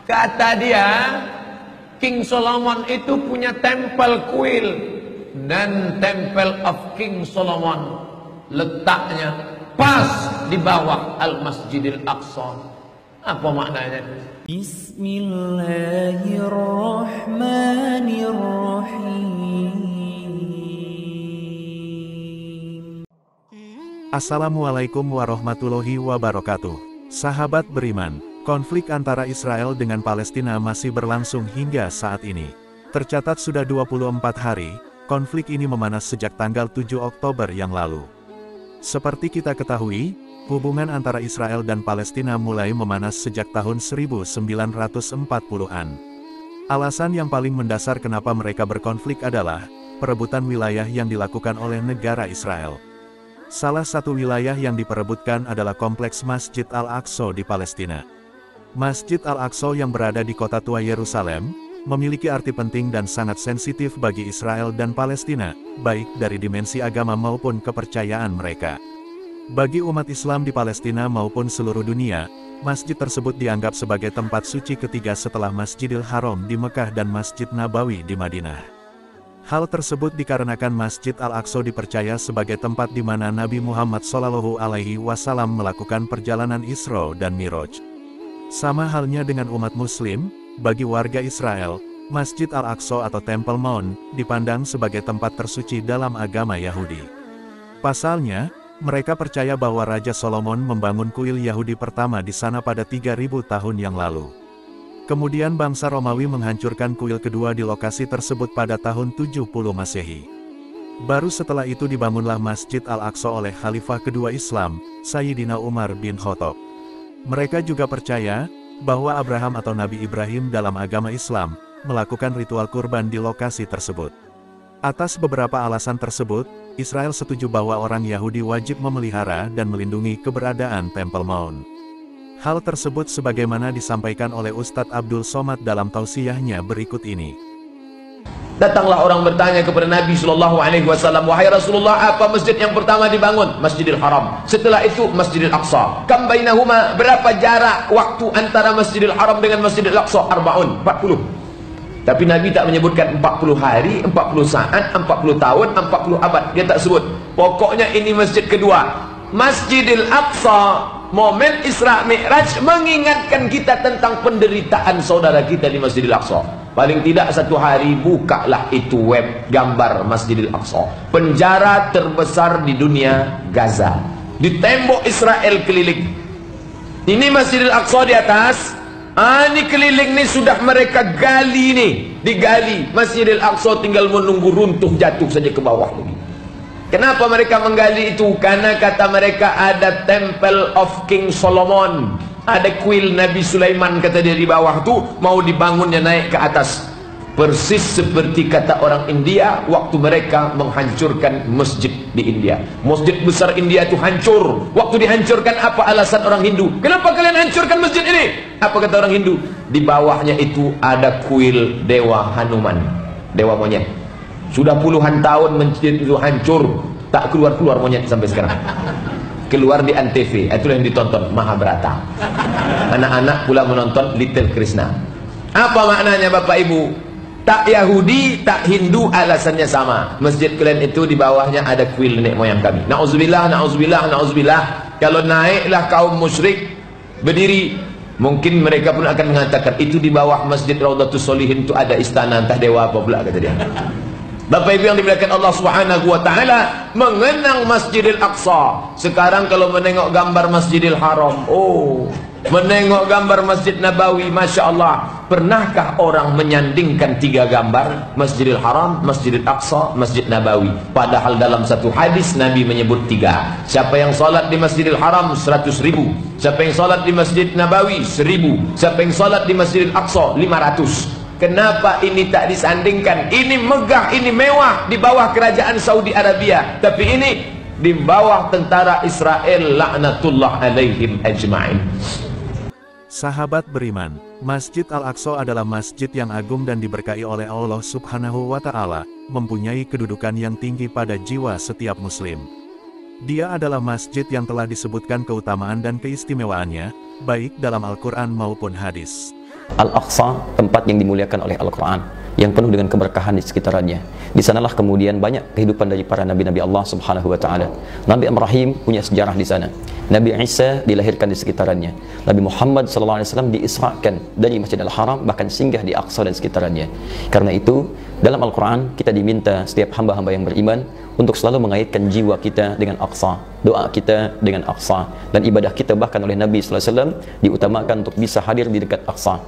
Kata dia, King Solomon itu punya tempel kuil, dan tempel of King Solomon letaknya pas di bawah Al-Masjidil Aqsa. Apa maknanya? Bismillahirrahmanirrahim. Assalamualaikum warahmatullahi wabarakatuh. Sahabat beriman, konflik antara Israel dengan Palestina masih berlangsung hingga saat ini. Tercatat sudah 24 hari, konflik ini memanas sejak tanggal 7 Oktober yang lalu. Seperti kita ketahui, hubungan antara Israel dan Palestina mulai memanas sejak tahun 1940-an. Alasan yang paling mendasar kenapa mereka berkonflik adalah perebutan wilayah yang dilakukan oleh negara Israel. Salah satu wilayah yang diperebutkan adalah kompleks Masjid Al-Aqsa di Palestina. Masjid Al-Aqsa yang berada di kota tua Yerusalem, memiliki arti penting dan sangat sensitif bagi Israel dan Palestina, baik dari dimensi agama maupun kepercayaan mereka. Bagi umat Islam di Palestina maupun seluruh dunia, masjid tersebut dianggap sebagai tempat suci ketiga setelah Masjidil Haram di Mekah dan Masjid Nabawi di Madinah. Hal tersebut dikarenakan Masjid Al-Aqsa dipercaya sebagai tempat di mana Nabi Muhammad SAW melakukan perjalanan Isra dan Miraj. Sama halnya dengan umat Muslim, bagi warga Israel, Masjid Al-Aqsa atau Temple Mount dipandang sebagai tempat tersuci dalam agama Yahudi. Pasalnya, mereka percaya bahwa Raja Solomon membangun kuil Yahudi pertama di sana pada 3000 tahun yang lalu. Kemudian bangsa Romawi menghancurkan kuil kedua di lokasi tersebut pada tahun 70 Masehi. Baru setelah itu dibangunlah Masjid Al-Aqsa oleh Khalifah kedua Islam, Sayyidina Umar bin Khattab. Mereka juga percaya bahwa Abraham atau Nabi Ibrahim dalam agama Islam melakukan ritual kurban di lokasi tersebut. Atas beberapa alasan tersebut, Israel setuju bahwa orang Yahudi wajib memelihara dan melindungi keberadaan Temple Mount. Hal tersebut sebagaimana disampaikan oleh Ustadz Abdul Somad dalam tausiyahnya berikut ini. Datanglah orang bertanya kepada Nabi SAW, wahai Rasulullah, apa masjid yang pertama dibangun? Masjidil Haram. Setelah itu Masjidil Aqsa. Kam bainahuma, berapa jarak waktu antara Masjidil Haram dengan Masjidil Aqsa? 40. Tapi Nabi tak menyebutkan 40 hari, 40 saat, 40 tahun, 40 abad. Dia tak sebut. Pokoknya ini masjid kedua. Masjidil Aqsa, momen Isra Mi'raj mengingatkan kita tentang penderitaan saudara kita di Masjidil Aqsa. Paling tidak satu hari bukalah itu web gambar Masjidil Aqsa. Penjara terbesar di dunia, Gaza. Di tembok Israel keliling. Ini Masjidil Aqsa di atas. Ini keliling nih sudah mereka gali nih. Digali. Masjidil Aqsa tinggal menunggu runtuh jatuh saja ke bawah lagi. Kenapa mereka menggali itu? Karena kata mereka ada Temple of King Solomon. Ada kuil Nabi Sulaiman kata dia di bawah tu, mau dibangunnya naik ke atas. Persis seperti kata orang India waktu mereka menghancurkan masjid di India. Masjid besar India itu hancur. Waktu dihancurkan apa alasan orang Hindu? Kenapa kalian hancurkan masjid ini? Apa kata orang Hindu? Di bawahnya itu ada kuil Dewa Hanuman, dewa monyet. Sudah puluhan tahun masjid itu hancur, tak keluar-keluar monyet sampai sekarang. Keluar di Antv, itulah yang ditonton Mahabharata. Anak-anak pula menonton Little Krishna. Apa maknanya Bapak Ibu? Tak Yahudi, tak Hindu, alasannya sama. Masjid kalian itu di bawahnya ada kuil nenek moyang kami. Na'udzubillah, na'udzubillah, na'udzubillah. Kalau naiklah kaum musyrik berdiri, mungkin mereka pun akan mengatakan itu di bawah Masjid Raudhatus Sholihin itu ada istana entah dewa apa pula kata dia. Bapak Ibu yang dimuliakan Allah Subhanahu wa taala, mengenang Masjidil Aqsa. Sekarang kalau menengok gambar Masjidil Haram, menengok gambar Masjid Nabawi, Masya Allah. Pernahkah orang menyandingkan 3 gambar? Masjidil Haram, Masjidil Aqsa, Masjid Nabawi. Padahal dalam satu hadis Nabi menyebut 3. Siapa yang salat di Masjidil Haram 100.000. Siapa yang salat di Masjid Nabawi 1000. Siapa yang salat di Masjidil Aqsa 500. Kenapa ini tak disandingkan? Ini megah, ini mewah di bawah kerajaan Saudi Arabia. Tapi ini di bawah tentara Israel, laknatullah alaihim ajma'in. Sahabat beriman, Masjid Al-Aqsa adalah masjid yang agung dan diberkahi oleh Allah Subhanahu wa Ta'ala, mempunyai kedudukan yang tinggi pada jiwa setiap Muslim. Dia adalah masjid yang telah disebutkan keutamaan dan keistimewaannya, baik dalam Al-Quran maupun hadis. Al-Aqsa, tempat yang dimuliakan oleh Al-Quran, yang penuh dengan keberkahan di sekitarannya. Di sanalah kemudian banyak kehidupan dari para nabi-nabi Allah Subhanahu wa taala. Nabi Ibrahim punya sejarah di sana. Nabi Isa dilahirkan di sekitarannya. Nabi Muhammad SAW diisrakan dari Masjidil Haram, bahkan singgah di Aqsa dan sekitarannya. Karena itu, dalam Al-Quran kita diminta setiap hamba-hamba yang beriman untuk selalu mengaitkan jiwa kita dengan Aqsa, doa kita dengan Aqsa, dan ibadah kita bahkan oleh Nabi SAW diutamakan untuk bisa hadir di dekat Aqsa.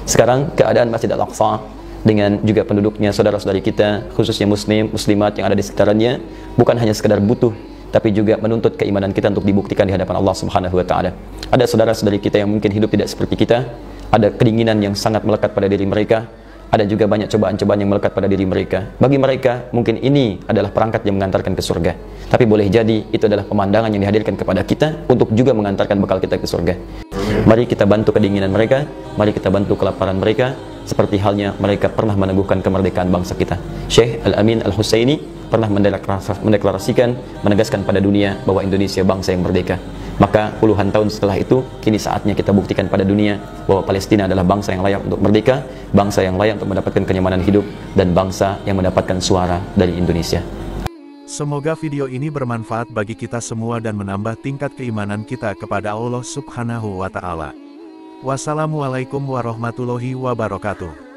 Sekarang keadaan Masjid Al-Aqsa dengan juga penduduknya, saudara-saudari kita, khususnya muslim, muslimat yang ada di sekitarnya, bukan hanya sekedar butuh, tapi juga menuntut keimanan kita untuk dibuktikan di hadapan Allah Subhanahu wa taala. Ada saudara-saudari kita yang mungkin hidup tidak seperti kita, ada kedinginan yang sangat melekat pada diri mereka, ada juga banyak cobaan-cobaan yang melekat pada diri mereka. Bagi mereka, mungkin ini adalah perangkat yang mengantarkan ke surga. Tapi boleh jadi itu adalah pemandangan yang dihadirkan kepada kita untuk juga mengantarkan bekal kita ke surga. Mari kita bantu kedinginan mereka, mari kita bantu kelaparan mereka, seperti halnya mereka pernah meneguhkan kemerdekaan bangsa kita. Syekh Al-Amin Al-Husaini pernah mendeklarasikan, menegaskan pada dunia bahwa Indonesia bangsa yang merdeka. Maka puluhan tahun setelah itu, kini saatnya kita buktikan pada dunia bahwa Palestina adalah bangsa yang layak untuk merdeka, bangsa yang layak untuk mendapatkan kenyamanan hidup, dan bangsa yang mendapatkan suara dari Indonesia. Semoga video ini bermanfaat bagi kita semua dan menambah tingkat keimanan kita kepada Allah Subhanahu wa Ta'ala. Wassalamualaikum warahmatullahi wabarakatuh.